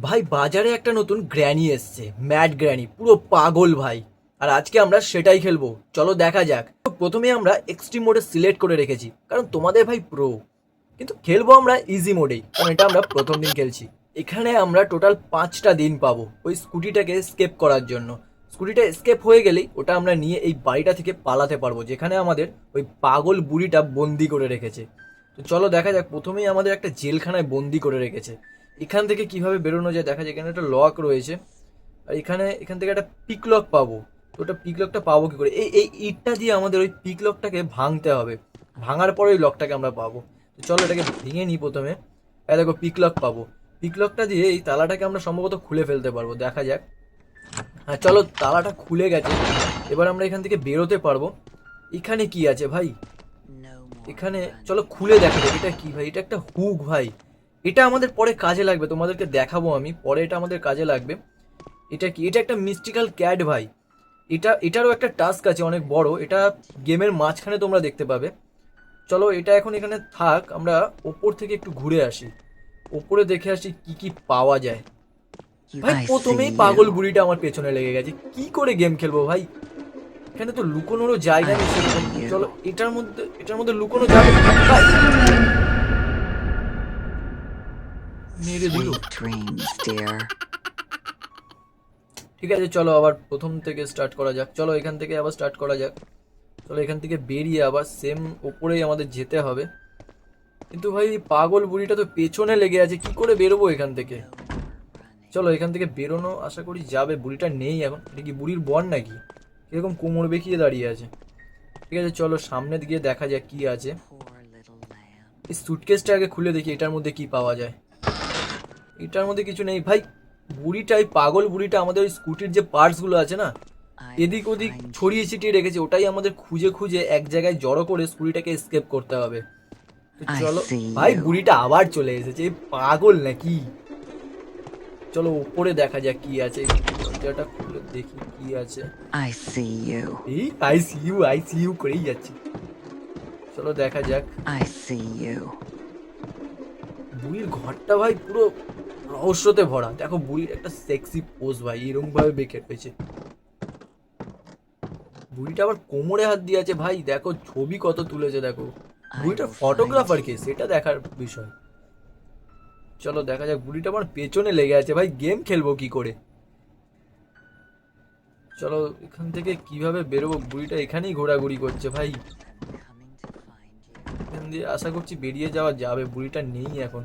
ভাই বাজারে একটা নতুন গ্র্যানি এসছে, ম্যাড গ্র্যানি, পুরো পাগল ভাই। আর আজকে আমরা সেটাই খেলবো, চলো দেখা যাক। তো প্রথমে আমরা এক্সট্রিম মোডে সিলেক্ট করে রেখেছি, কারণ তোমাদের ভাই প্রো। কিন্তু খেলবো আমরা ইজি মোডেই, কারণ এটা আমরা প্রথম দিন খেলছি। এখানে আমরা টোটাল 5টা দিন পাবো ওই স্কুটিটাকে স্কেপ করার জন্য। স্কুটিটা স্কেপ হয়ে গেলেই ওটা আমরা নিয়ে এই বাড়িটা থেকে পালাতে পারবো, যেখানে আমাদের ওই পাগল বুড়িটা বন্দি করে রেখেছে। তো চলো দেখা যাক। প্রথমেই আমাদের একটা জেলখানায় বন্দি করে রেখেছে। এখান থেকে কিভাবে বেরোনো যায় দেখা যায়। এখানে একটা লক রয়েছে, আর এখান থেকে একটা পিক লক পাবো। তো ওটা পিক লকটা পাবো কি করে? এই এই ইটটা দিয়ে আমাদের ওই পিক লকটাকে ভাঙতে হবে। ভাঙার পরে ওই লকটাকে আমরা পাবো। তো চলো এটাকে ভেঙে নিই প্রথমে। দেখো পিক লক পাবো। পিক লকটা দিয়ে এই তালাটাকে আমরা সম্ভবত খুলে ফেলতে পারবো, দেখা যাক। হ্যাঁ চলো, তালাটা খুলে গেছে। এবার আমরা এখান থেকে বেরোতে পারবো। এখানে কি আছে ভাই? এখানে চলো খুলে দেখা যাক। এটা কি ভাই? এটা একটা হুক ভাই। এটা আমাদের পরে কাজে লাগবে, তোমাদেরকে দেখাবো আমি পরে, এটা আমাদের কাজে লাগবে। এটা কি? এটা একটা মিস্টিক্যাল ক্যাট ভাই। এটারও একটা টাস্ক আছে অনেক বড়। এটা গেমের মাঝখানে তোমরা দেখতে পাবে। চলো এটা এখন এখানে থাক, আমরা ওপর থেকে একটু ঘুরে আসি, ওপরে দেখে আসি কি কি পাওয়া যায়। ভাই প্রথমেই পাগল বুড়িটা আমার পেছনে লেগে গেছে। কি করে গেম খেলবো ভাই? এখানে তো লুকোনোরও জায়গা নেই সেরকম। চলো এটার মধ্যে লুকোনো যাবে ভাই। মেরে দিল। ঠিক আছে চলো আবার প্রথম থেকে স্টার্ট করা যাক। চলো এখান থেকে আবার স্টার্ট করা যাক। চলো এখান থেকে বেরিয়ে আবার সেম ওপরেই আমাদের যেতে হবে। কিন্তু ভাই পাগল বুড়িটা তো পেছনে লেগে আছে, কি করে বেরোবো এখান থেকে? চলো এখান থেকে বেরোনো আশা করি যাবে। বুড়িটা নেই এখন। এটা কি বুড়ির বর নাকি? এরকম কোমর বেঁকিয়ে দাঁড়িয়ে আছে। ঠিক আছে চলো সামনে দিকে দেখা যাক কি আছে। এই সুটকেসটা আগে খুলে দেখি এটার মধ্যে কি পাওয়া যায়। এটার মধ্যে কিছু নেই ভাই। বুড়িটা, এই পাগল বুড়িটা আমাদের ওই স্কুটির যে পার্টস গুলো আছে না, এদিক ওদিক ছড়িয়ে ছিটিয়ে রেখেছে। ওটাই আমাদের খুঁজে খুঁজে এক জায়গায় জড়ো করে স্কুটিটাকে এসকেপ করতে হবে। তো চলো ভাই, বুড়িটা আবার চলে এসেছে। এই পাগল নাকি? চলো উপরে দেখা যাক কি আছে। দরজাটা খুলে দেখি কি আছে। এই আই সি ইউ করেই যাচ্ছি। চলো দেখা যাক। বুড়ির ঘরটা ভাই পুরো রহস্যতে ভরা। দেখো বুড়ির একটা সেক্সি পোজ ভাই, এরকম ভাবে বেঁকে রয়েছে। বুড়িটা আবার কোমরে হাত দিয়ে আছে ভাই। দেখো ছবি কত তুলেছে দেখো। বুড়িটার ফটোগ্রাফার কে সেটা দেখার বিষয়। চলো দেখা যাক। বুড়িটা আমার পেছনে লেগে আছে ভাই, গেম খেলবো কি করে? চলো এখান থেকে কিভাবে বেরোবো? বুড়িটা এখানেই ঘোরাঘুরি করছে ভাই। এখান দিয়ে আশা করছি বেরিয়ে যাওয়া যাবে। বুড়িটা নেই এখন।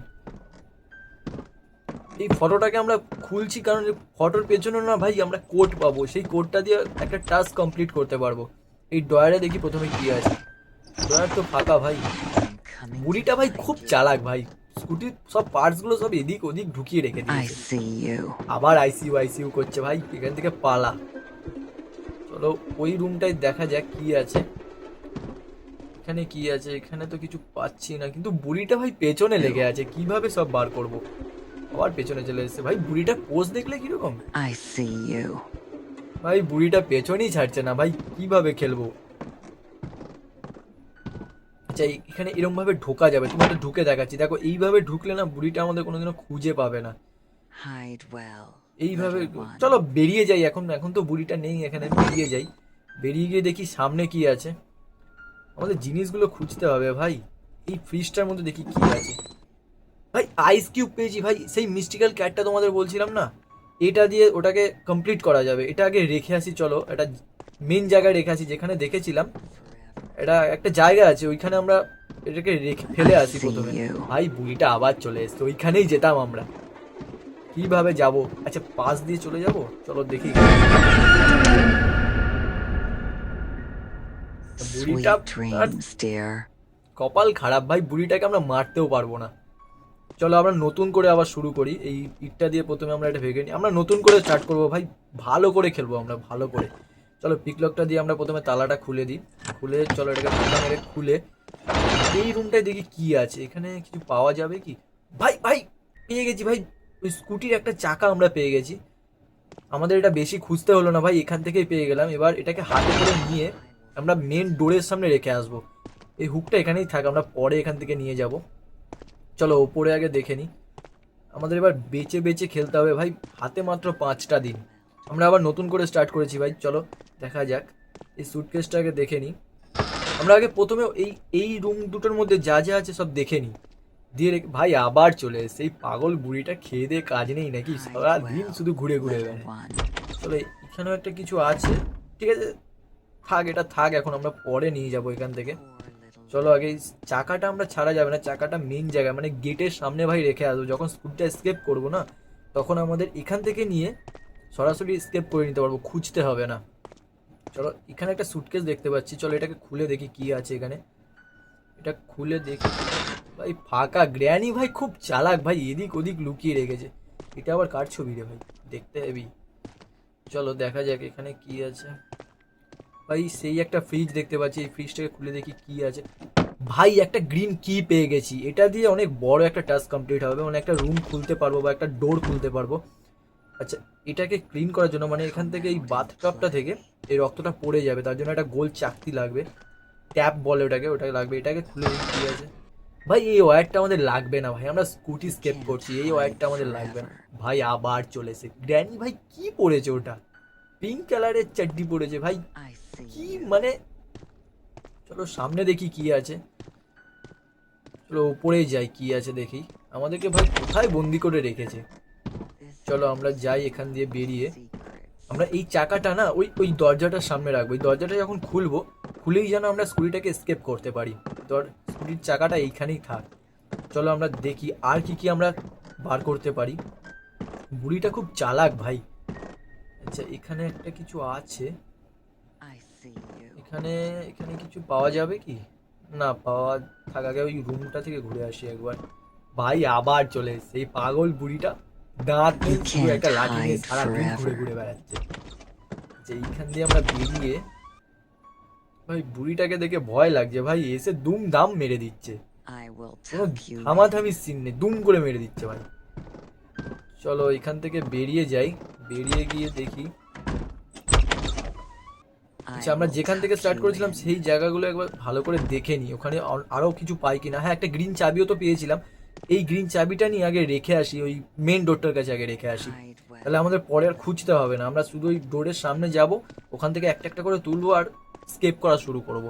এই ফটোটাকে আমরা খুলছি কারণ ফটোর পেছনে না ভাই আমরা কোড পাবো। সেই কোডটা দিয়ে একটা টাস্ক কমপ্লিট করতে পারবো। এই ডয়ারে দেখি প্রথমে কি আছে। ডয়ার তো ফাঁকা ভাই। বুড়িটা ভাই খুব চালাক ভাই। স্কুটির সব পার্টস গুলো সব এদিক ওদিক ঢুকিয়ে রেখে দিয়েছে। আবার আইসিইউ করছে ভাই। এখান থেকে পালা। চলো ওই রুমটাই দেখা যাক কি আছে। এখানে কি আছে? এখানে তো কিছু পাচ্ছি না, কিন্তু বুড়িটা ভাই পেছনে লেগে আছে। কিভাবে সব বার করব? আবার পেছনে চলে এসেছে ভাই। বুড়িটা পোজ দেখলে কিরকম? ভাই বুড়িটা পেছনেই ছাড়ছে না ভাই, কিভাবে খেলবো? আচ্ছা এখানে এরকম ভাবে ঢোকা যাবে। তুমি একটা ঢুকে দেখাচ্ছি, দেখো এইভাবে ঢুকলে না বুড়িটা আমাদের কোনোদিনও খুঁজে পাবে না। এইভাবে চলো বেরিয়ে যাই এখন। এখন তো বুড়িটা নেই এখানে, বেরিয়ে যাই। বেরিয়ে গিয়ে দেখি সামনে কি আছে। আমাদের জিনিসগুলো খুঁজতে হবে ভাই। এই ফ্রিজটার মধ্যে দেখি কি আছে। ভাই আইস কিউব পেয়েছি ভাই, সেই মিস্টিক্যাল ক্যাটটা তোমাদের বলছিলাম না, এটা দিয়ে ওটাকে কমপ্লিট করা যাবে। এটা আগে রেখে আসি, চলো এটা মেন জায়গায় রেখে আসি যেখানে দেখেছিলাম। এটা একটা জায়গা আছে, ওইখানে আমরা এটাকে রেখে ফেলে আসি প্রথমে। ভাই বুড়িটা আবার চলে এসছে। ওইখানেই যেতাম আমরা। কিভাবে যাব? আচ্ছা পাশ দিয়ে চলে যাব, চলো দেখি। বুড়িটা কপাল খারাপ ভাই, বুড়িটাকে আমরা মারতেও পারবো না। চলো আমরা নতুন করে আবার শুরু করি। এই ইটটা দিয়ে প্রথমে আমরা এটা ভেঙে নিই। আমরা নতুন করে স্টার্ট করবো ভাই, ভালো করে খেলবো আমরা, ভালো করে। চলো পিকলকটা দিয়ে আমরা প্রথমে তালাটা খুলে দিই। খুলে চলো এটাকে ঢাকা মেরে খুলে এই রুমটায় দেখি কি আছে। এখানে কিছু পাওয়া যাবে কি? ভাই ভাই পেয়ে গেছি ভাই। ওই স্কুটির একটা চাকা আমরা পেয়ে গেছি। আমাদের এটা বেশি খুঁজতে হলো না ভাই, এখান থেকেই পেয়ে গেলাম। এবার এটাকে হাতে করে নিয়ে আমরা মেন ডোরের সামনে রেখে আসবো। এই হুকটা এখানেই থাক, আমরা পরে এখান থেকে নিয়ে যাব। চলো ওপরে আগে দেখে নিই। আমাদের এবার বেঁচে বেঁচে খেলতে হবে ভাই, হাতে মাত্র 5টা দিন। আমরা আবার নতুন করে স্টার্ট করেছি ভাই, চলো দেখা যাক। এই স্যুটকেসটাকে দেখে নিই আমরা আগে, প্রথমে এই এই রুম দুটোর মধ্যে যা যা আছে সব দেখে নিই, দিয়ে ভাই আবার চলে এসে এই পাগল বুড়িটা খেয়ে দিয়ে কাজ নেই নাকি, সারা দিন শুধু ঘুরে ঘুরে বেড়ায়। চলো এখানেও একটা কিছু আছে, ঠিক আছে থাক, এটা থাক, এখন আমরা পরে নিয়ে যাবো এখান থেকে। চলো আগে চাকাটা আমরা ছাড়া যাবে না, চাকাটা মেন জায়গায় মানে গেটের সামনে ভাই রেখে আসবো, যখন স্কুটটা স্কেপ করবো না তখন আমাদের এখান থেকে নিয়ে সরাসরি স্কেপ করে নিতে পারবো, খুঁজতে হবে না। চলো এখানে একটা সুটকেস দেখতে পাচ্ছি, চলো এটাকে খুলে দেখি কি আছে এখানে। এটা খুলে দেখি ভাই ফাঁকা, গ্র্যানি ভাই খুব চালাক ভাই, এদিক ওদিক লুকিয়ে রেখেছে। এটা আবার কার ছবি রে ভাই, দেখতে হেবি। চলো দেখা যাক এখানে কি আছে ভাই। সেই একটা ফ্রিজ দেখতে পাচ্ছি, এই ফ্রিজটাকে খুলে দেখি কি আছে। ভাই একটা গ্রিন কি পেয়ে গেছি, এটা দিয়ে অনেক বড় একটা টাস্ক কমপ্লিট হবে, মানে একটা রুম খুলতে পারবো বা একটা ডোর খুলতে পারবো। আচ্ছা এটাকে ক্লিন করার জন্য মানে এখান থেকে এই বাথটবটা থেকে এই রক্তটা পড়ে যাবে, তার জন্য একটা গোল চাকতি লাগবে, ট্যাপ বলে ওটাকে, ওটাকে লাগবে। এটাকে খুলে দেখি কি আছে। ভাই এই ওয়্যারটা আমাদের লাগবে না ভাই, আমরা স্কুটি স্কেপ করছি, এই ওয়্যারটা আমাদের লাগবে না ভাই। আবার চলে এসে গ্র্যানি ভাই কি পড়েছে, ওটা পিঙ্ক কালারের চাড্ডি পড়েছে ভাই, কি মানে। চলো সামনে দেখি কি আছে, চলো উপরে যাই কি আছে দেখি। আমাদেরকে ভাই কোথায় বন্দি করে রেখেছে, চলো আমরা যাই এখান দিয়ে বেরিয়ে। আমরা এই চাকাটা না ওই ওই দরজাটার সামনে রাখবো, এই দরজাটা যখন খুলবো, খুলেই যেন আমরা স্কুটিটাকে স্কেপ করতে পারি। স্কুটির চাকাটা এইখানেই থাক। চলো আমরা দেখি আর কি কি আমরা বার করতে পারি। বুড়িটা খুব চালাক ভাই। আচ্ছা এখানে একটা কিছু আছে, এখানে এখানে কিছু পাওয়া যাবে কি না, পাওয়া থাক, আগে ওই রুমটা থেকে ঘুরে আসি একবার। ভাই আবার চলে এসছে এই পাগল বুড়িটা, দাঁত নিয়ে শুধু একটা লাঠি নিয়ে সারাদিন ঘুরে ঘুরে বেড়াচ্ছে। যে এইখান দিয়ে আমরা বেরিয়ে, ভাই বুড়িটাকে দেখে ভয় লাগছে ভাই, এসে দুম দাম মেরে দিচ্ছে, কোনো থামাথামির সিন নেই, দুম করে মেরে দিচ্ছে ভাই। চলো এখান থেকে বেরিয়ে যাই, বেরিয়ে গিয়ে দেখি। আচ্ছা আমরা যেখান থেকে স্টার্ট করেছিলাম সেই জায়গাগুলো একবার ভালো করে দেখে নিই, ওখানে আরও কিছু পাই কিনা। হ্যাঁ একটা গ্রিন চাবিও তো পেয়েছিলাম, এই গ্রিন চাবিটা নিয়ে আগে রেখে আসি, ওই মেন ডোরটার কাছে আগে রেখে আসি, তাহলে আমাদের পরে আর খুঁজতে হবে না। আমরা শুধু ওই ডোরের সামনে যাব, ওখান থেকে একটা একটা করে তুলবো আর স্কেপ করা শুরু করব।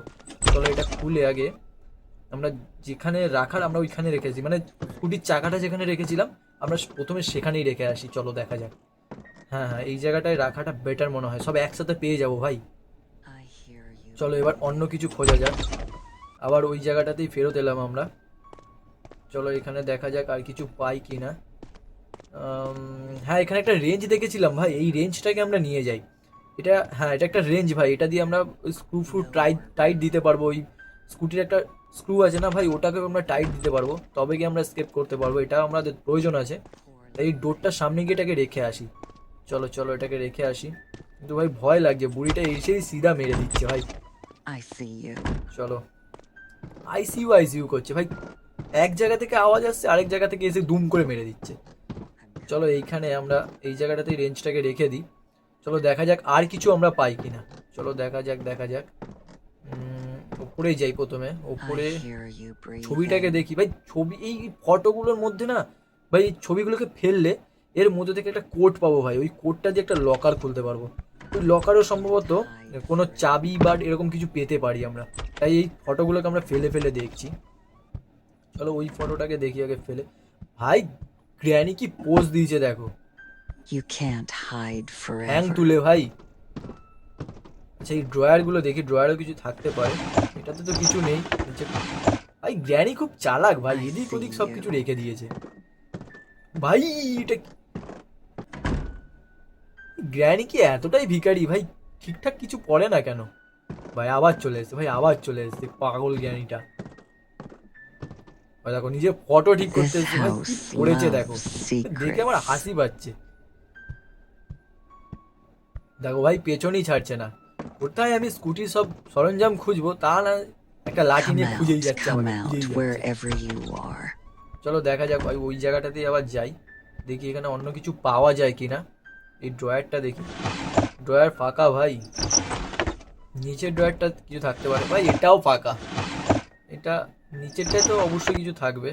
চলো এটা খুলে আগে আমরা যেখানে রাখার আমরা ওইখানে রেখেছি, মানে স্কুটির চাকাটা যেখানে রেখেছিলাম আমরা প্রথমে সেখানেই রেখে আসি। চলো দেখা যাক। হ্যাঁ হ্যাঁ এই জায়গাটায় রাখাটা বেটার মনে হয়, সব একসাথে পেয়ে যাবো ভাই। চলো এবার অন্য কিছু খোঁজা যাক, আবার ওই জায়গাটাতেই ফেরত এলাম আমরা। চলো এখানে দেখা যাক আর কিছু পাই কি না। হ্যাঁ এখানে একটা রেঞ্জ দেখেছিলাম ভাই, এই রেঞ্জটাকে আমরা নিয়ে যাই। এটা হ্যাঁ এটা একটা রেঞ্জ ভাই, এটা দিয়ে আমরা ওই স্ক্রু ফ্রু টাইট দিতে পারবো, ওই স্কুটির একটা স্ক্রু আছে না ভাই, ওটাকে আমরা টাইট দিতে পারবো, তবে কি আমরা স্কেপ করতে পারবো, এটা আমাদের প্রয়োজন আছে। তাই এই ডোরটার সামনে গিয়ে এটাকে রেখে আসি। চলো চলো এটাকে রেখে আসি, কিন্তু ভাই ভয় লাগছে, বুড়িটা এসেই সিধা মেরে দিচ্ছে ভাই। চলো আইসিইউ করছে ভাই, এক জায়গা থেকে আওয়াজ আসছে আরেক জায়গা থেকে এসে দুম করে মেরে দিচ্ছে। চলো এইখানে আমরা এই জায়গাটাতেই রেঞ্জটাকে রেখে দিই। চলো দেখা যাক আর কিছু আমরা পাই কিনা। চলো দেখা যাক দেখা যাক। ওপরে যাই, প্রথমে ওপরে ছবিটাকে দেখি ভাই। ছবি এই ফটোগুলোর মধ্যে না ভাই, এই ছবিগুলোকে ফেললে এর মধ্যে থেকে একটা কোড পাবো ভাই, ওই কোডটা দিয়ে একটা লকার খুলতে পারবো। ওই লকারও সম্ভবত কোনো চাবি বা এরকম কিছু পেতে পারি আমরা, তাই এই ফটোগুলোকে আমরা ফেলে ফেলে দেখছি। চলো ওই ফটোটাকে দেখি আগে ফেলে। ভাই গ্র্যানি কি পোজ দিয়েছে দেখো, হ্যাং তুলে ভাই। আচ্ছা এই ড্রয়ারগুলো দেখি, ড্রয়ারও কিছু থাকতে পারে, এটাতে তো কিছু নেই। ভাই গ্র্যানি খুব চালাক ভাই, এদিক ওদিক সব কিছু রেখে দিয়েছে ভাই। এটা গ্র্যানি কি এতটাই ভিখারি ভাই, ঠিকঠাক কিছু পড়ে না কেন ভাই। আবার চলে এসছে ভাই, আবার চলে এসছে পাগল গ্র্যানিটা। দেখো নিজে ফটো ঠিক করতে এসছে ভাই, কি পড়েছে দেখো, দেখে আমার হাসি পাচ্ছে। দেখো ভাই পেছনই ছাড়ছে না, কোথায় আমি স্কুটির সব সরঞ্জাম খুঁজবো, তা না একটা লাঠি নিয়ে খুঁজেই যাচ্ছে আমাকে, খুঁজেই যাচ্ছে। চলো দেখা যাক ভাই, ওই জায়গাটাতেই আবার যাই, দেখি এখানে অন্য কিছু পাওয়া যায় কিনা। এই ড্রয়ারটা দেখি, ড্রয়ার ফাঁকা ভাই। নিচের ড্রয়ারটা কিছু থাকতে পারে ভাই, এটাও ফাঁকা। এটা নিচেরটায় তো অবশ্যই কিছু থাকবে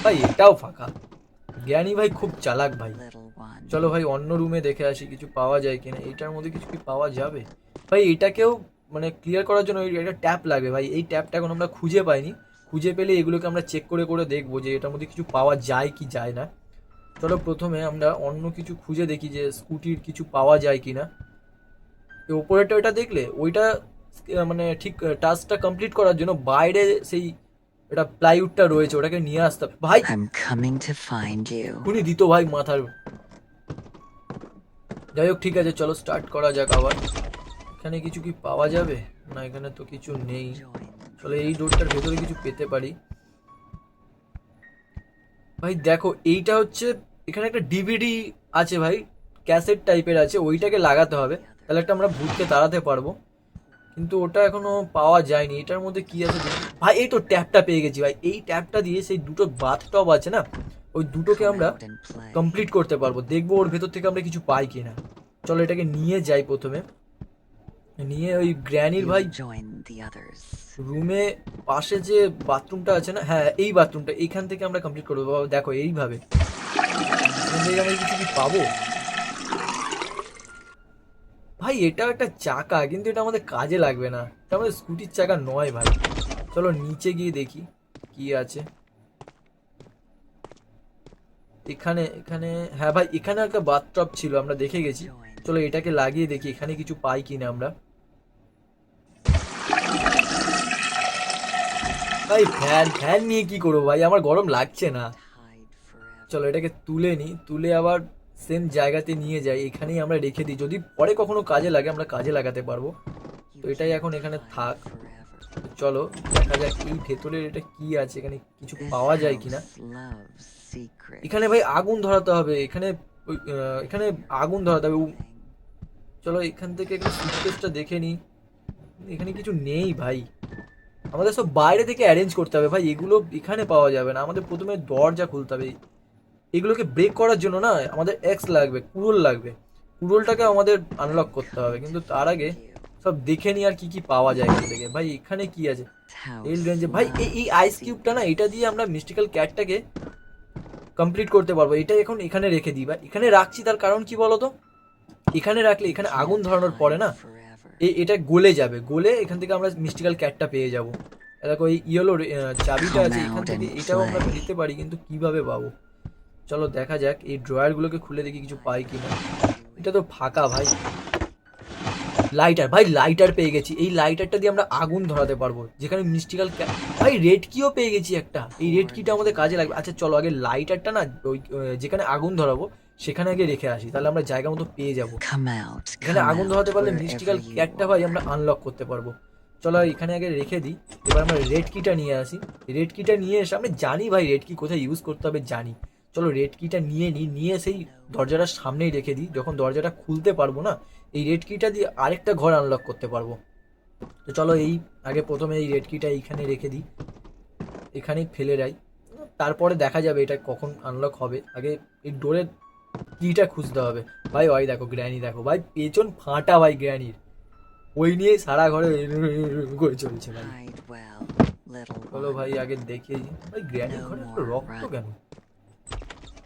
ভাই, এটাও ফাঁকা। গ্র্যানি ভাই খুব চালাক ভাই। little one. চলো ভাই অন্য রুমে দেখে আসি কিছু পাওয়া যায় কিনা, এইটার মধ্যে কিছু কি পাওয়া যাবে। ভাই এটাকেও মানে ক্লিয়ার করার জন্য একটা ট্যাপ লাগবে ভাই, এই ট্যাপটা এখন আমরা খুঁজে পাইনি। খুঁজে পেলে এগুলোকে আমরা চেক করে করে দেখবো যে এটার মধ্যে কিছু পাওয়া যায় কি যায় না। চলো প্রথমে আমরা অন্য কিছু খুঁজে দেখি যে স্কুটির কিছু পাওয়া যায় কিনা। ওপরেটা ওইটা দেখলে ওইটা মানে ঠিক টাস্কটা কমপ্লিট করার জন্য বাইরে সেই এটা প্লাইউডটা রয়েছে, ওটাকে নিয়ে আসতে হবে। ভাই I'm coming to find you. উনি দিত ভাই মাথার। যাই হোক ঠিক আছে, চলো স্টার্ট করা যাক আবার। এখানে কিছু কি পাওয়া যাবে? না এখানে তো কিছু নেই। চলো এই ডোরটার ভেতরে কিছু পেতে পারি। ভাই দেখো এইটা হচ্ছে, এখানে একটা ডিভিডি আছে ভাই, ক্যাসেট টাইপের আছে, ওইটাকে লাগাতে হবে, তাহলে একটা আমরা ভূতকে তাড়াতে পারবো। কিন্তু ওটা এখনো পাওয়া যায়নি। এটার মধ্যে কি আছে দেখি। ভাই এই তো ট্যাপটা পেয়ে গেছি ভাই, এই ট্যাপটা দিয়ে সেই দুটো বাথটব আছে না, ওই দুটোকে Come আমরা out and play. কমপ্লিট করতে পারবো। দেখবো ওর ভেতর থেকে আমরা কিছু পাই কিনা। চলো এটাকে নিয়ে যাই প্রথমে, নিয়ে ওই গ্র্যানির ভাই You join the others. রুমে পাশে যে বাথরুমটা আছে না, হ্যাঁ এই বাথরুমটা, এইখান থেকে আমরা কমপ্লিট করবো। বাবা দেখো এইভাবে এখান থেকে আমরা কিছু কি পাবো। ভাই এটাও একটা চাকা, কিন্তু এটা আমাদের কাজে লাগবে না, এটা আমাদের স্কুটির চাকা নয় ভাই। চলো নিচে গিয়ে দেখি কি আছে এখানে। এখানে হ্যাঁ ভাই এখানে একটা বাথটব ছিল, আমরা দেখে গেছি। চলো এটাকে লাগিয়ে দেখি এখানে কিছু পাই কিনা আমরা। ভাই ফ্যান ফ্যান নিয়ে কি করবো ভাই, আমার গরম লাগছে না। Hide forever. চলো এটাকে তুলে নিই, তুলে আবার সেম জায়গাতে নিয়ে যাই, এখানেই আমরা রেখে দিই, যদি পরে কখনো কাজে লাগে আমরা কাজে লাগাতে পারবো। তো এটাই এখন এখানে থাক। Forever. চলো দেখা যাক এই ভেতরে এটা কি আছে, এখানে কিছু This পাওয়া যায় কিনা। house loves secrets. এখানে ভাই আগুন ধরাতে হবে, এখানে এখানে আগুন ধরাতে হবে। চলো এখান থেকে একটু সুটকেসটা দেখে নিই, এখানে কিছু নেই ভাই, আমাদের সব বাইরে থেকে অ্যারেঞ্জ করতে হবে ভাই, এগুলো এখানে পাওয়া যাবে না। আমাদের প্রথমে দরজা খুলতে হবে, এগুলোকে ব্রেক করার জন্য না আমাদের এক্স লাগবে, কুড়োল লাগবে, কুড়োলটাকে আমাদের আনলক করতে হবে। কিন্তু তার আগে সব দেখে নি আর কি কি পাওয়া যায় এখান থেকে। ভাই এখানে কি আছে এই রেঞ্জে ভাই, এই আইস কিউবটা না, এটা দিয়ে আমরা মিস্টিক্যাল ক্যাটটাকে কমপ্লিট করতে পারবো। এটা এখন এখানে রেখে দিই, বা এখানে রাখছি তার কারণ কি বলতো, এখানে রাখলে এখানে আগুন ধরানোর পরে না এটা গলে যাবে, গলে এখান থেকে আমরা মিস্টিক্যাল ক্যাটটা পেয়ে যাবো। দেখো এই ইয়েলো চাবিটা আছে এখান থেকে, এটাও আমরা দিতে পারি, কিন্তু কিভাবে পাবো। চলো দেখা যাক এই ড্রয়ারগুলোকে খুলে দেখি কিছু পাই কিনা। এটা তো ফাঁকা ভাই। লাইটার ভাই, লাইটার পেয়ে গেছি, এই লাইটারটা দিয়ে আমরা আগুন ধরাতে পারবো, যেখানে মিস্টিক্যাল ভাই রেড কিও পেয়ে গেছি একটা, এই রেড কিটা আমাদের কাজে লাগবে। আচ্ছা চলো আগে লাইটারটা না ওই যেখানে আগুন ধরাবো সেখানে আগে রেখে আসি, তাহলে আমরা জায়গা মতো পেয়ে যাবো। Come out. এখানে Come আগুন out ধরাতে পারলে wherever মিস্টিক্যাল you ক্যাটটা ভাই are. আমরা আনলক করতে পারবো। চলো এখানে আগে রেখে দিই, এবার আমরা রেড কিটা নিয়ে আসি। রেড কিটা নিয়ে এসে আমি জানি ভাই রেড কি কোথায় ইউজ করতে হবে জানি। চলো রেড কিটা নিয়ে নিই, নিয়ে সেই দরজাটার সামনেই রেখে দিই, যখন দরজাটা খুলতে পারবো না এই রেড কিটা দিয়ে আরেকটা ঘর আনলক করতে পারবো। তো চলো এই আগে প্রথমে এই রেড কিটা এইখানে রেখে দিই, এখানেই ফেলে যাই, তারপরে দেখা যাবে এটা কখন আনলক হবে। আগে এই ডোরের কিটা খুঁজতে হবে। ভাই ওই দেখো গ্র্যানি, দেখো ভাই পেছন ফাটা ভাই গ্র্যানির, ওই নিয়ে সারা ঘরে করে চলছে ভাই। Hide well, little চলো one. ভাই আগে দেখে ভাই গ্র্যানির ঘরে এত রক্ত কেন।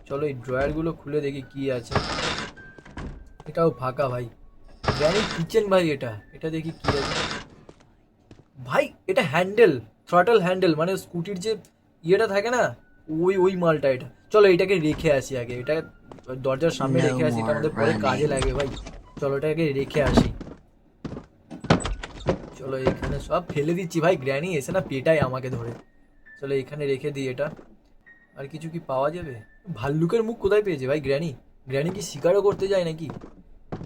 চলো এই ড্রয়ার গুলো খুলে দেখি কি আছে। এটাও ফাঁকা ভাই, গ্র্যানির কিচেন ভাই, এটা এটা দেখি কি আছে। ভাই এটা হ্যান্ডেল, থ্রটল হ্যান্ডেল, মানে স্কুটির যে ইয়েটা থাকে না, ওই ওই মালটা এটা। চলো এটাকে রেখে আসি আগে, এটা দরজার সামনে রেখে আসি, এটা আমাদের পরে কাজে লাগে ভাই। চলো এটাকে রেখে আসি। চলো এখানে সব ফেলে দিচ্ছি ভাই, গ্র্যানি এসে না পেটায় আমাকে ধরে। চলো এখানে রেখে দিই এটা। আর কিছু কি পাওয়া যাবে? ভাল্লুকের মুখ কোথায় পেয়েছে ভাই গ্র্যানি? গ্র্যানি কি শিকারও করতে যায় নাকি?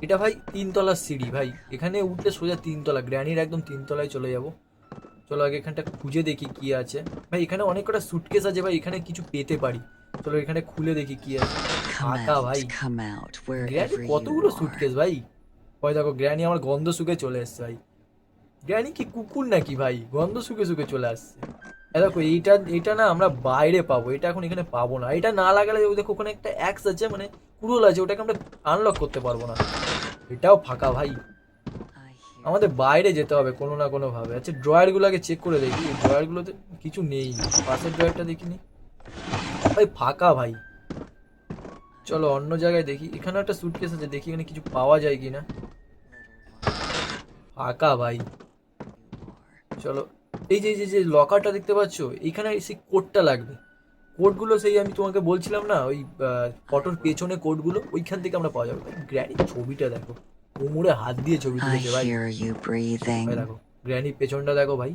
এটা ভাই 3 তলার সিঁড়ি ভাই, এখানে উঠলে সোজা 3 তলা, গ্র্যানির একদম 3 তলায় চলে যাব। চলো আগে এখানটা খুঁজে দেখি কি আছে। ভাই এখানে অনেক কটা সুটকেস আছে ভাই, এখানে কিছু পেতে পারি। চলো এখানে খুলে দেখি কি আছে। Come ফাঁকা ভাই, out. Come out granny wherever কতগুলো you are. সুটকেস ভাই। ওই দেখো গ্র্যানি আমার গন্ধ শুকে চলে এসছে ভাই। গ্র্যানি কি কুকুর নাকি ভাই, গন্ধ শুকে শুকে চলে আসছে। দেখো এইটা, এটা না আমরা বাইরে পাবো, এটা এখন এখানে পাবো না। এটা না লাগালে ওই দেখো ওখানে একটা অ্যাক্স আছে, মানে কুড়োল আছে, ওটাকে আমরা আনলক করতে পারবো না। এটাও ফাঁকা ভাই, I hear. আমাদের বাইরে যেতে হবে কোনো না কোনো ভাবে। আচ্ছা ড্রয়ার গুলোকে চেক করে দেখি, ড্রয়ার গুলোতে কিছু নেই, পাশের ড্রয়ারটা দেখিনি ভাই, ফাঁকা ভাই। চলো অন্য জায়গায় দেখি, এখানে একটা সুটকেস আছে, দেখি এখানে কিছু পাওয়া যায় কিনা। ফাঁকা ভাই। চলো এই যে যে লকারটা দেখতে পাচ্ছ, এইখানে সেই কোডটা লাগবে। কোডগুলো সেই আমি তোমাকে বলছিলাম না, ওই ফটোর পেছনে কোডগুলো ওইখান থেকে আমরা পাওয়া যাবে। গ্র্যানি ছবিটা দেখো, কোমরে হাত দিয়ে ছবি I তুলেছে ভাই। hear you breathing. ভাই দেখো গ্র্যানির পেছনটা দেখো ভাই।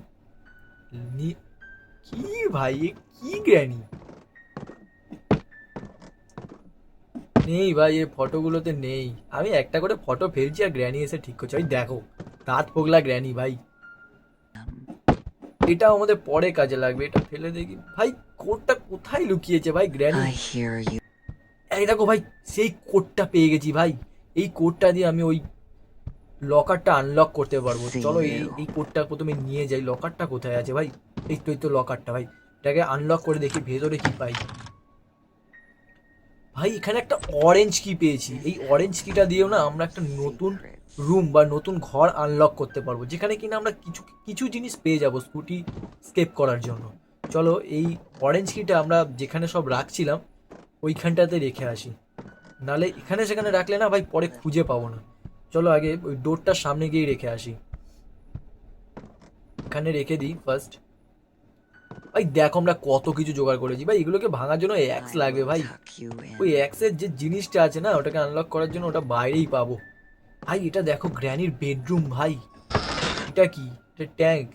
কি ভাই, এ কি গ্র্যানি? নেই ভাই, এই ফটোগুলোতে নেই। আমি একটা করে ফটো ফেলছি আর গ্র্যানি এসে ঠিক করছে। ভাই দেখো দাঁত পোগলা গ্র্যানি ভাই। এটা আমাদের পরে কাজে লাগবে, এটা ফেলে দেখি। ভাই কোডটা কোথায় লুকিয়েছে ভাই গ্র্যানি? I hear you. এই দেখো ভাই, সেই কোডটা পেয়ে গেছি ভাই। এই কোডটা দিয়ে আমি ওই লকারটা আনলক করতে পারবো। চলো এই কোডটা প্রথমে নিয়ে যাই। লকারটা কোথায় আছে ভাই? এই তো লকারটা ভাই। এটাকে আনলক করে দেখি ভেতরে কি পাই। ভাই এখানে একটা অরেঞ্জ কি পেয়েছি। এই অরেঞ্জ কিটা দিয়েও না আমরা একটা নতুন রুম বা নতুন ঘর আনলক করতে পারবো, যেখানে কিনা আমরা কিছু কিছু জিনিস পেয়ে যাব স্কুটি স্কেপ করার জন্য। চলো এই অরেঞ্জ কিটা আমরা যেখানে সব রাখছিলাম ওইখানটাতে রেখে আসি, নালে এখানে সেখানে রাখলে না ভাই পরে খুঁজে পাবো না। চলো আগে ওই ডোরটার সামনে গিয়ে রেখে আসি। এখানে রেখে দিই ফার্স্ট। ভাই দেখো আমরা কত কিছু জোগাড় করেছি ভাই। এগুলোকে ভাঙার জন্য এক্স I লাগবে will ভাই। tuck you ওই in. এক্সের যে জিনিসটা আছে না, ওটাকে আনলক করার জন্য ওটা বাইরেই পাবো। ভাই এটা দেখো গ্র্যানির বেডরুম ভাই। এটা কি? এটা ট্যাঙ্ক,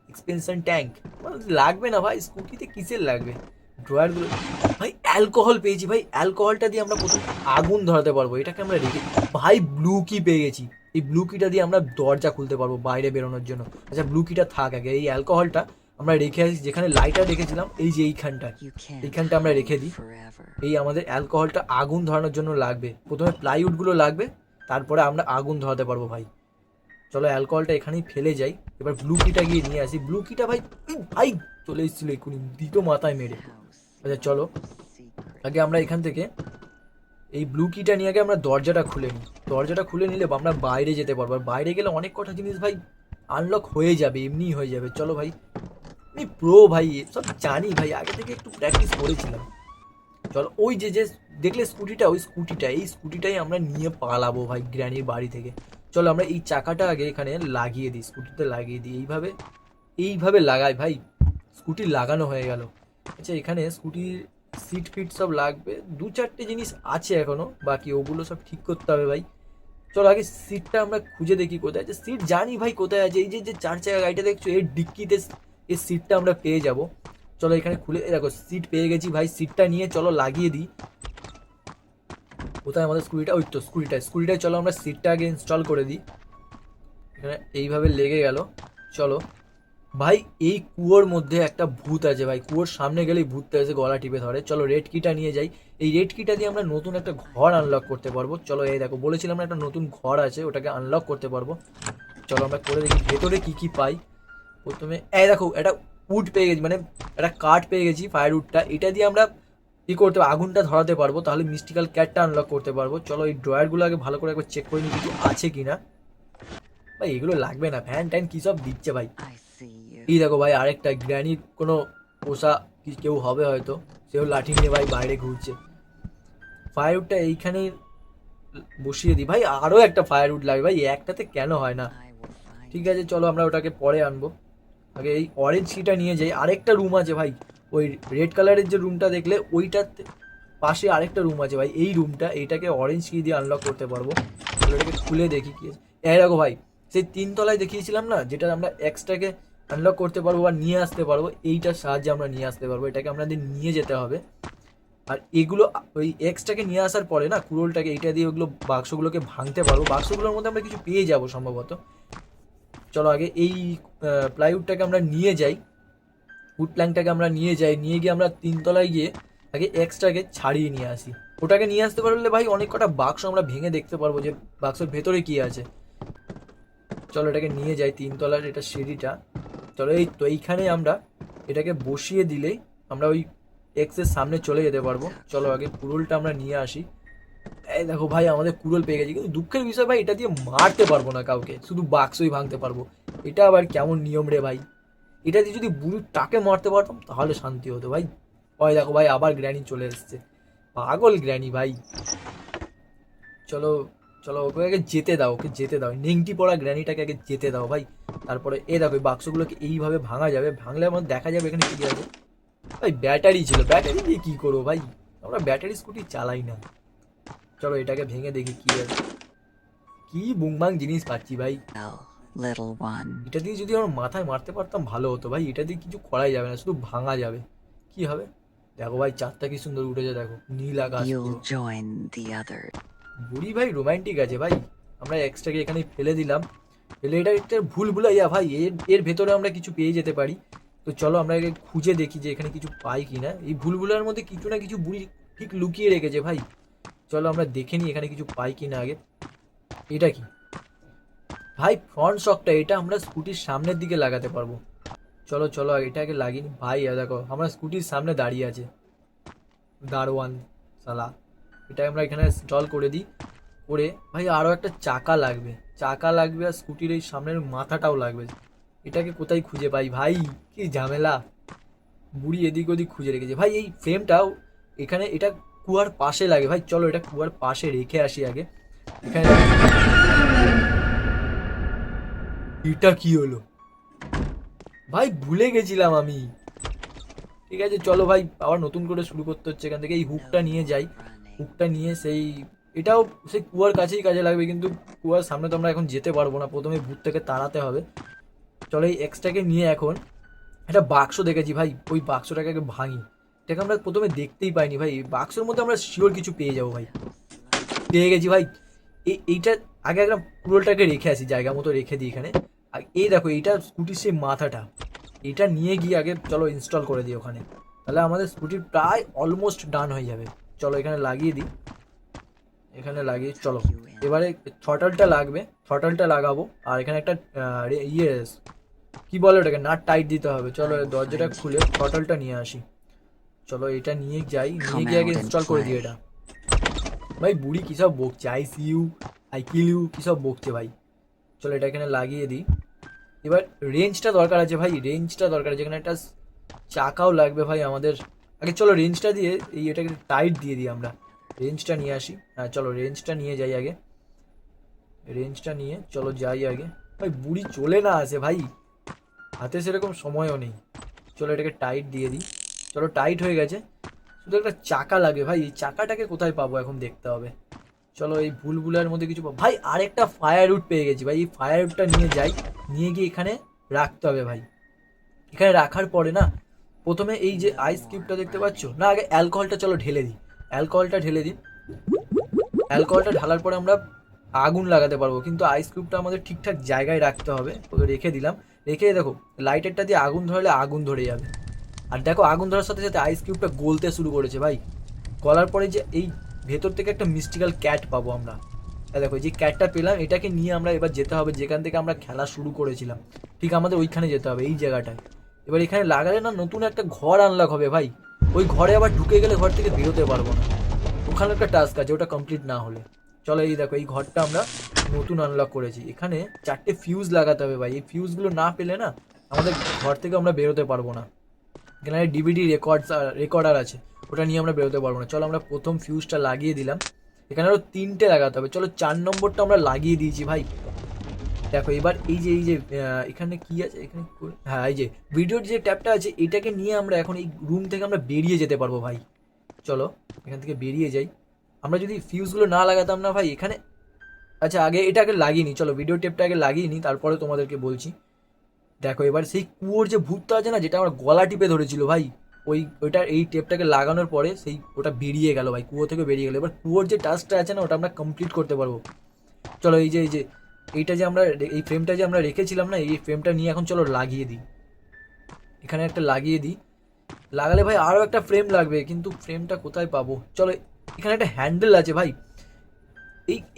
এক্সপেনশন ট্যাঙ্ক। লাগবে না ভাই, স্কুটিতে কিসের লাগবে? ড্রয়ারগুলো। ভাই অ্যালকোহল পেয়েছি ভাই। অ্যালকোহলটা দিয়ে আমরা প্রথম আগুন ধরাতে পারবো। এটাকে আমরা রেখে ভাই ব্লু কি পেয়ে গেছি। এই ব্লু কিটা দিয়ে আমরা দরজা খুলতে পারবো বাইরে বেরোনোর জন্য। আচ্ছা ব্লু কিটা থাক আগে, এই অ্যালকোহলটা আমরা রেখে আসি যেখানে লাইটার রেখেছিলাম, এই যে এইখানটা। You can't এইখানটা আমরা রেখে live দিই। forever. এই আমাদের অ্যালকোহলটা আগুন ধরানোর জন্য লাগবে। প্রথমে প্লাইউডগুলো লাগবে, তারপরে আমরা আগুন ধরাতে পারবো ভাই। চলো অ্যালকোহলটা এখানেই ফেলে যাই। এবার ব্লু কিটা গিয়ে নিয়ে আসি। ব্লু কিটা ভাই, ভাই চলে এসেছিল এক্ষুনি, দিতো মাথায় মেরে। House আচ্ছা চলো secret. আগে আমরা এখান থেকে এই ব্লু কিটা নিয়ে আগে আমরা দরজাটা খুলে নিই। দরজাটা খুলে নিলে আমরা বাইরে যেতে পারবো। আর বাইরে গেলে অনেক কটা জিনিস ভাই আনলক হয়ে যাবে, এমনিই হয়ে যাবে। চলো ভাই, আমি প্রো ভাই, সব জানি ভাই, আগে থেকে একটু প্র্যাকটিস করেছিলাম। চলো ওই যে যে দেখলে স্কুটিটা, ওই স্কুটিটা, এই স্কুটিটাই আমরা নিয়ে পালাবো ভাই গ্র্যানির বাড়ি থেকে। চলো আমরা এই চাকাটা আগে এখানে লাগিয়ে দিই, স্কুটিতে লাগিয়ে দিই। এইভাবে এইভাবে লাগাই ভাই। স্কুটি লাগানো হয়ে গেল। আচ্ছা এখানে স্কুটির সিট ফিট সব লাগবে, দু চারটে জিনিস আছে এখনো বাকি, ওগুলো সব ঠিক করতে হবে ভাই। চলো আগে সিটটা আমরা খুঁজে দেখি কোথায় আছে। সিট জানি ভাই কোথায় আছে, এই যে যে চার চাকা গাড়িটা দেখছো এর ডিক্কিতে এই সিটটা আমরা পেয়ে যাব। চলো এখানে খুলে, এই দেখো সিট পেয়ে গেছি ভাই। সিটটা নিয়ে চলো লাগিয়ে দিই। কোথায় আমাদের স্কুটিটা? ওই তো স্কুটিটায় চলো আমরা সিটটা আগে ইনস্টল করে দিই। এখানে এইভাবে লেগে গেল। চলো ভাই এই কুয়োর মধ্যে একটা ভূত আছে ভাই। কুয়োর সামনে গেলেই ভূতটা এসে গলা টিপে ধরে। চলো রেড কিটা নিয়ে যাই। এই রেড কিটা দিয়ে আমরা নতুন একটা ঘর আনলক করতে পারবো। চলো এই দেখো বলেছিলাম না একটা নতুন ঘর আছে, ওটাকে আনলক করতে পারবো। চলো আমরা করে দেখি ভেতরে কি কি পাই। প্রথমে এই দেখো একটা উড পেয়ে গেছি, মানে একটা কাঠ পেয়ে গেছি, ফায়ার উডটা। এটা দিয়ে আমরা কি করতে পারবো, আগুনটা ধরাতে পারবো। তাহলে মিস্টিক্যাল ক্যাটটা আনলক করতে পারবো। চলো এই ড্রয়ারগুলো আগে ভালো করে একবার চেক করে নিই কিছু আছে কিনা। ভাই এগুলো লাগবে না, ফ্যান ট্যান কী সব দিচ্ছে ভাই। I see you. এই দেখো ভাই আরেকটা গ্র্যানির কোনো পোষা কেউ হবে হয়তো, সেও লাঠি নিয়ে ভাই বাইরে ঘুরছে। ফায়ারউডটা এইখানে বসিয়ে দিই ভাই। আরও একটা ফায়ারউড লাগবে ভাই, একটাতে কেন হয় না। I will find ঠিক আছে চলো আমরা ওটাকে পরে আনবো। আগে এই অরেঞ্জ কিটা নিয়ে যাই। আরেকটা রুম আছে ভাই, ওই রেড কালারের যে রুমটা দেখলে ওইটাতে পাশে আরেকটা রুম আছে ভাই। এই রুমটা, এইটাকে অরেঞ্জ কি দিয়ে আনলক করতে পারবো। তাহলে এটাকে খুলে দেখি কি আছে। এই দেখো ভাই, সেই তিনতলায় দেখিয়েছিলাম না যেটা আমরা এক্সটাকে আনলক করতে পারবো বা নিয়ে আসতে পারবো, এইটার সাহায্যে আমরা নিয়ে আসতে পারবো। এটাকে আমাদের নিয়ে যেতে হবে। আর এগুলো ওই এক্সটাকে নিয়ে আসার পরে না, কুড়োলটাকে এইটা দিয়ে ওগুলো বাক্সগুলোকে ভাঙতে পারবো। বাক্সগুলোর মধ্যে আমরা কিছু পেয়ে যাবো সম্ভবত। চলো আগে এই প্লাইউডটাকে আমরা নিয়ে যাই, উড প্ল্যাঙ্কটাকে আমরা নিয়ে যাই। নিয়ে গিয়ে আমরা তিনতলায় গিয়ে আগে এক্সটাকে ছাড়িয়ে নিয়ে আসি। ওটাকে নিয়ে আসতে পারলে ভাই অনেক কটা বাক্স আমরা ভেঙে দেখতে পারবো যে বাক্সের ভেতরে কি আছে। চলো এটাকে নিয়ে যাই তিনতলার এটা সিঁড়িটা। চলো এই তো এইখানে আমরা এটাকে বসিয়ে দিলেই আমরা ওই এক্সের সামনে চলে যেতে পারবো। চলো আগে কুড়োলটা আমরা নিয়ে আসি। এই দেখো ভাই আমাদের কুড়োল পেয়ে গেছি, কিন্তু দুঃখের বিষয় ভাই এটা দিয়ে মারতে পারবো না কাউকে, শুধু বাক্সই ভাঙতে পারবো। এটা আবার কেমন নিয়ম রে ভাই? এটা দিয়ে যদি বুড়িটাকে মারতে পারতাম তাহলে শান্তি হতো ভাই। ওই দেখো ভাই আবার গ্র্যানি চলে এসছে পাগল গ্র্যানি ভাই। চলো চলো, ওকে আগে যেতে দাও, ওকে যেতে দাও, নেংটি পড়া গ্র্যানিটাকে আগে যেতে দাও ভাই। তারপরে দেখো এই বাক্সগুলোকে এইভাবে ভাঙা যাবে, ভাঙলে আমার দেখা যাবে এখানে কি আছে। ভাই ব্যাটারি ছিল, ব্যাটারি দিয়ে কি করবো ভাই, আমরা ব্যাটারি স্কুটি চালাই না। চলো এটাকে ভেঙে দেখি কি আছে। কি বুংবাং জিনিস পাচ্ছি ভাই। Well, little one. এটা দিয়ে যদি আমার মাথায় মারতে পারতাম ভালো হতো ভাই, এটা দিয়ে কিছু করাই যাবে না, শুধু ভাঙা যাবে। কি হবে দেখো ভাই, চারটা কি সুন্দর উঠেছে দেখো, নীল আকাশ পুরো। You'll join the other. বুড়ি ভাই রোমান্টিক আছে ভাই। আমরা এক্সট্রাকে এখানে ফেলে দিলাম, ফেলে এটা একটা ভুল ভুলাইয়া ভাই, এর ভেতরে আমরা কিছু পেয়ে যেতে পারি। তো চলো আমরা আগে খুঁজে দেখি যে এখানে কিছু পাই কিনা। এই ভুলভুলার মধ্যে কিছু না কিছু বুড়ি ঠিক লুকিয়ে রেখেছে ভাই। চলো আমরা দেখে নিই এখানে কিছু পাই কিনা আগে। এটা কি ভাই, ফ্রন্ট শকটা, এটা আমরা স্কুটির সামনের দিকে লাগাতে পারবো। চলো চলো এটা আগে লাগিয়ে নিই ভাই। দেখো আমরা স্কুটির সামনে দাঁড়িয়ে আছে দারোয়ান সালা। এটা আমরা এখানে ইনস্টল করে দিই। করে ভাই আরও একটা চাকা লাগবে, চাকা লাগবে, আর স্কুটির এই সামনের মাথাটাও লাগবে। এটাকে কোথায় খুঁজে পাই ভাই, কি ঝামেলা। বুড়ি এদিক ওদিক খুঁজে রেখেছে ভাই। এই ফ্রেমটাও এখানে, এটা কুয়ার পাশে লাগে ভাই। চলো এটা কুয়ার পাশে রেখে আসি আগে। এখানে এটা কি হলো ভাই, ভুলে গেছিলাম আমি। ঠিক আছে চলো ভাই, আবার নতুন করে শুরু করতে হচ্ছে এখান থেকে। এই হুকটা নিয়ে যাই, হুকটা নিয়ে সেই, এটাও সেই কুয়ার কাছেই কাজে লাগবে, কিন্তু কুয়ার সামনে তো আমরা এখন যেতে পারবো না, প্রথমে ভূত থেকে তাড়াতে হবে। চলো এই এক্সট্রাকে নিয়ে এখন একটা বাক্স দেখেছি ভাই, ওই বাক্সটাকে আগে ভাঙি। এটাকে আমরা প্রথমে দেখতেই পাইনি ভাই, এই বাক্সের মধ্যে আমরা শিওর কিছু পেয়ে যাবো ভাই। পেয়ে গেছি ভাই। এইটা আগে একটা পুরোটাকে রেখে আসি, জায়গা মতো রেখে দিই এখানে। আর এই দেখো এইটা স্কুটির সেই মাথাটা, এটা নিয়ে গিয়ে আগে চলো ইনস্টল করে দিই ওখানে। তাহলে আমাদের স্কুটির প্রায় অলমোস্ট ডান হয়ে যাবে। চলো এখানে লাগিয়ে দিই, এখানে লাগিয়ে চলো এবারে থ্রটলটা লাগবে, থ্রটলটা লাগাবো। আর এখানে একটা ইয়ে কি বলে ওটাকে, নাট টাইট দিতে হবে। চলো দরজাটা খুলে থ্রটলটা নিয়ে আসি। চলো এটা নিয়ে যাই, নিয়ে গিয়ে আগে ইনস্টল করে দিই এটা। ভাই বুড়ি কী সব বকছে, I see you, I kill you, কী সব বকছে ভাই। চলো এটা এখানে লাগিয়ে দিই। এবার রেঞ্জটা দরকার আছে ভাই, রেঞ্জটা দরকার আছে, এখানে একটা চাকাও লাগবে ভাই আমাদের। আগে চলো রেঞ্জটা দিয়ে এই এটাকে টাইট দিয়ে দিই আমরা, রেঞ্জটা নিয়ে আসি। হ্যাঁ চলো রেঞ্জটা নিয়ে যাই আগে, রেঞ্জটা নিয়ে চলো যাই আগে। ভাই বুড়ি চলে না আসে ভাই, হাতে সেরকম সময়ও নেই। চলো এটাকে টাইট দিয়ে দিই। চলো টাইট হয়ে গেছে, শুধু একটা চাকা লাগে ভাই, এই চাকাটাকে কোথায় পাবো এখন দেখতে হবে। চলো এই ভুলভুলার মধ্যে কিছু ভাই, আরেকটা ফায়ার উড পেয়ে গেছি ভাই। এই ফায়ার উডটা নিয়ে যাই, নিয়ে গিয়ে এখানে রাখতে হবে ভাই। এখানে রাখার পরে না, প্রথমে এই যে আইস কিউবটা দেখতে পাচ্ছ না, আগে অ্যালকোহলটা চলো ঢেলে দিই, অ্যালকোহলটা ঢেলে দিই। অ্যালকোহলটা ঢালার পরে আমরা আগুন লাগাতে পারবো, কিন্তু আইস কিউবটা আমাদের ঠিকঠাক জায়গায় রাখতে হবে। ওকে রেখে দিলাম, রেখে দেখো লাইটারটা দিয়ে আগুন ধরলে আগুন ধরে যাবে। আর দেখো আগুন ধরার সাথে সাথে আইস কিউবটা গলতে শুরু করেছে ভাই। গলার পরে যে এই ভেতর থেকে একটা মিস্টিক্যাল ক্যাট পাবো আমরা। দেখো যে ক্যাটটা পেলাম, এটাকে নিয়ে আমরা এবার যেতে হবে যেখান থেকে আমরা খেলা শুরু করেছিলাম, ঠিক আমাদের ওইখানে যেতে হবে, এই জায়গাটায়। এবার এখানে লাগালে না নতুন একটা ঘর আনলক হবে ভাই। ওই ঘরে আবার ঢুকে গেলে ঘর থেকে বেরোতে পারবো না, ওখানে একটা টাস্ক আছে, ওটা কমপ্লিট না হলে। চলো এই দেখো এই ঘরটা আমরা নতুন আনলক করেছি। এখানে 4টে ফিউজ লাগাতে হবে ভাই, এই ফিউজগুলো না পেলে না আমাদের ঘর থেকে আমরা বেরোতে পারবো না। এখানে ডিভিডি রেকর্ডার আছে, ওটা নিয়ে আমরা বেরোতে পারবো না। চলো আমরা প্রথম ফিউজটা লাগিয়ে দিলাম, এখানে আরও 3টে লাগাতে হবে। চলো 4 নম্বরটা আমরা লাগিয়ে দিয়েছি ভাই। দেখো এবার এই যে এখানে কি আছে, এখানে হ্যাঁ এই যে ভিডিওর যে ট্যাবটা আছে, এটাকে নিয়ে আমরা এখন এই রুম থেকে আমরা বেরিয়ে যেতে পারবো ভাই। চলো এখান থেকে বেরিয়ে যাই। আমরা যদি ফিউজগুলো না লাগাতাম না ভাই এখানে, আচ্ছা আগে এটাকে লাগিয়ে নিই, চলো ভিডিও টেপটা আগে লাগিয়ে নিই, তারপরে তোমাদেরকে বলছি। দেখো এবার সেই কুয়োর যে ভূতটা আছে না, যেটা আমার গলা টিপে ধরেছিল ভাই, ওইটা এই টেপটাকে লাগানোর পরে সেই ওটা বেরিয়ে গেল ভাই, কুয়ো থেকে বেরিয়ে গেল। এবার কুয়োর যে টাস্কটা আছে না, ওটা আমরা কমপ্লিট করতে পারবো। চলো এইটা যে আমরা এই ফ্রেমটা যে আমরা রেখেছিলাম না, এই ফ্রেমটা নিয়ে এখন চলো লাগিয়ে দিই, এখানে একটা লাগিয়ে দিই। লাগালে ভাই আরও একটা ফ্রেম লাগবে, কিন্তু ফ্রেমটা কোথায় পাবো। চলো এখানে একটা হ্যান্ডেল আছে ভাই,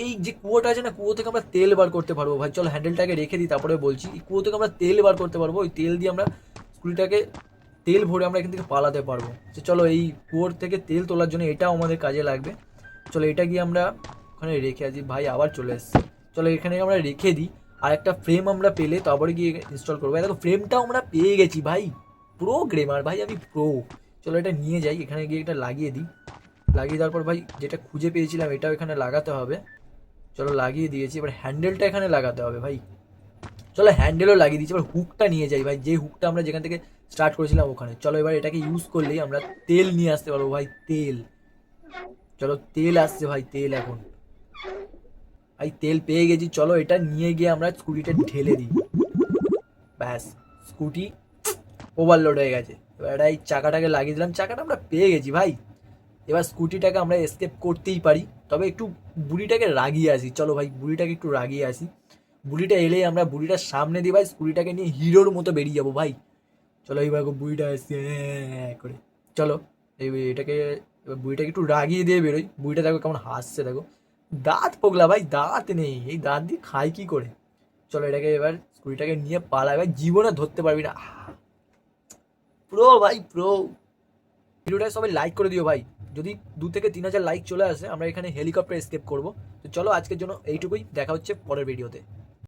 এই যে কুয়োটা আছে না, কুয়ো থেকে আমরা তেল বার করতে পারবো ভাই। চলো হ্যান্ডেলটাকে রেখে দিই, তারপরে বলছি। এই কুয়ো থেকে আমরা তেল বার করতে পারবো, ওই তেল দিয়ে আমরা স্কুটিটাকে তেল ভরে আমরা এখান থেকে পালাতে পারবো। তো চলো এই কুয়োর থেকে তেল তোলার জন্য এটাও আমাদের কাজে লাগবে। চলো এটা গিয়ে আমরা ওখানে রেখে আছি ভাই, আবার চলে এসছে। চলো এখানে আমরা রেখে দিই, আর একটা ফ্রেম আমরা পেলে তারপরে গিয়ে ইনস্টল করবো। দেখো ফ্রেমটাও আমরা পেয়ে গেছি ভাই, প্রো গেমার ভাই আমি প্রো। চলো এটা নিয়ে যাই, এখানে গিয়ে এটা লাগিয়ে দিই। লাগিয়ে দেওয়ার পর ভাই যেটা খুঁজে পেয়েছিলাম এটাও এখানে লাগাতে হবে। চলো লাগিয়ে দিয়েছি, এবার হ্যান্ডেলটা এখানে লাগাতে হবে ভাই। চলো হ্যান্ডেলও লাগিয়ে দিয়েছি, এবার হুকটা নিয়ে যাই ভাই, যে হুকটা আমরা যেখান থেকে স্টার্ট করেছিলাম ওখানে। চলো এবার এটাকে ইউজ করলেই আমরা তেল নিয়ে আসতে পারবো ভাই, তেল। চলো তেল আসছে ভাই, তেল এখন ভাই তেল পেয়ে গেছি। চলো এটা নিয়ে গিয়ে আমরা স্কুটিটা ঢেলে দিই, ব্যাস স্কুটি ওভারলোড হয়ে গেছে। এবার এটা এই চাকাটাকে লাগিয়ে দিলাম, চাকাটা আমরা পেয়ে গেছি ভাই। এবার স্কুটিটাকে আমরা এসকেপ করতেই পারি, তবে একটু বুড়িটাকে রাগিয়ে আসি। চলো ভাই বুড়িটাকে একটু রাগিয়ে আসি। বুড়িটা এলেই আমরা বুড়িটার সামনে দিয়ে ভাই স্কুটিটাকে নিয়ে হিরোর মতো বেরিয়ে যাবো ভাই। চলো এইবার বুড়িটা আসছে করে। চলো এটাকে এবার বুড়িটাকে একটু রাগিয়ে দিয়ে বেরোই। বুড়িটা দেখো কেমন হাসছে, দেখো দাঁত পোগলা ভাই, দাঁত নেই, এই দাঁত দিয়ে খায় কি করে। চলো এটাকে এবার স্কুটিটাকে নিয়ে পালা, ভাই জীবনে ধরতে পারবি না। প্রো ভাই প্রো। ভিডিওটা সবাই লাইক করে দিও ভাই, যদি 2 থেকে 3 হাজার লাইক চলে আসে আমরা এখানে হেলিকপ্টার এসকেপ করবো। তো চলো আজকের জন্য এইটুকুই, দেখা হচ্ছে পরের ভিডিওতে।